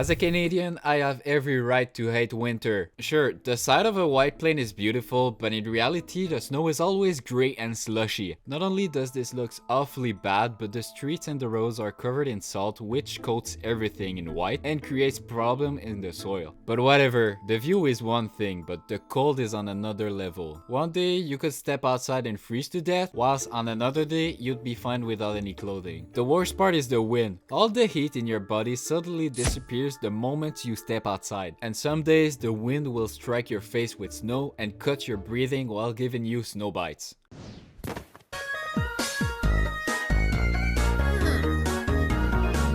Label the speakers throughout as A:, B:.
A: As a Canadian, I have every right to hate winter. Sure, the sight of a white plane is beautiful, but in reality, the snow is always gray and slushy. Not only does this look awfully bad, but the streets and the roads are covered in salt, which coats everything in white and creates problem in the soil. But whatever, the view is one thing, but the cold is on another level. One day, you could step outside and freeze to death, whilst on another day, you'd be fine without any clothing. The worst part is the wind. All the heat in your body suddenly disappears the moment you step outside, and some days the wind will strike your face with snow and cut your breathing while giving you snow bites.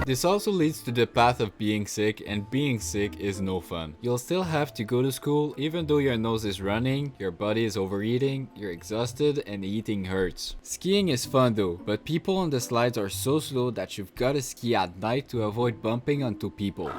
A: This also leads to the path of being sick, and being sick is no fun. You'll still have to go to school even though your nose is running, your body is overeating, you're exhausted, and eating hurts. Skiing is fun though, but people on the slides are so slow that you've gotta ski at night to avoid bumping onto people.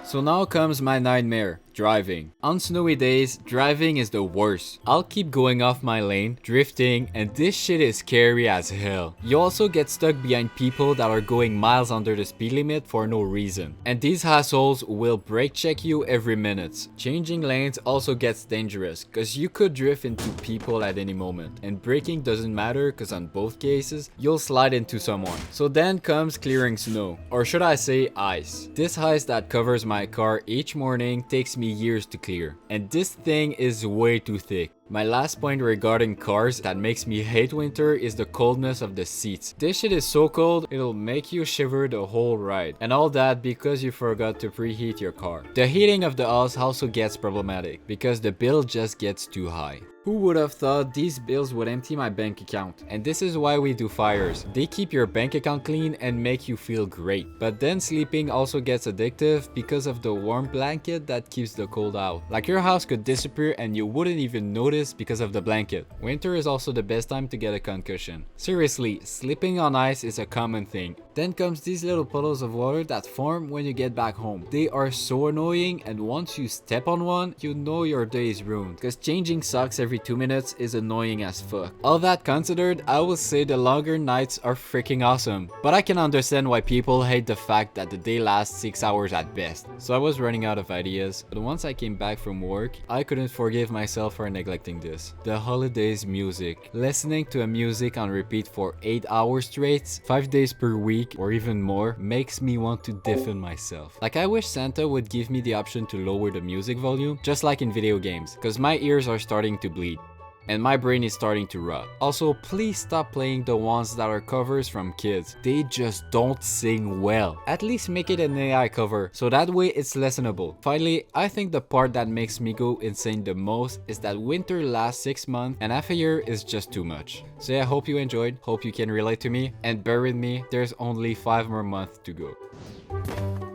A: So now comes my nightmare. Driving. On snowy days, driving is the worst. I'll keep going off my lane, drifting, and this shit is scary as hell. You also get stuck behind people that are going miles under the speed limit for no reason. And these assholes will brake check you every minute. Changing lanes also gets dangerous, cause you could drift into people at any moment. And braking doesn't matter, cause on both cases, you'll slide into someone. So then comes clearing snow. Or should I say ice. This ice that covers my car each morning takes me years to clear, and this thing is way too thick. My last point regarding cars that makes me hate winter is the coldness of the seats. This shit is so cold, it'll make you shiver the whole ride. And all that because you forgot to preheat your car. The heating of the house also gets problematic because the bill just gets too high. Who would have thought these bills would empty my bank account? And this is why we do fires. They keep your bank account clean and make you feel great. But then sleeping also gets addictive because of the warm blanket that keeps the cold out. Like your house could disappear and you wouldn't even notice because of the blanket. Winter is also the best time to get a concussion. Seriously, sleeping on ice is a common thing. Then comes these little puddles of water that form when you get back home. They are so annoying, and once you step on one, you know your day is ruined. Cause changing socks every 2 minutes is annoying as fuck. All that considered, I would say the longer nights are freaking awesome. But I can understand why people hate the fact that the day lasts 6 hours at best. So I was running out of ideas, but once I came back from work, I couldn't forgive myself for neglecting this. The holidays music. Listening to a music on repeat for 8 hours straight, 5 days per week, or even more, makes me want to deafen myself. Like, I wish Santa would give me the option to lower the music volume, just like in video games, cause my ears are starting to bleed. And my brain is starting to rot. Also, please stop playing the ones that are covers from kids. They just don't sing well. At least make it an AI cover, so that way it's listenable. Finally, I think the part that makes me go insane the most is that winter lasts 6 months and half a year is just too much. So yeah, I hope you enjoyed, hope you can relate to me, and bear with me, there's only 5 more months to go.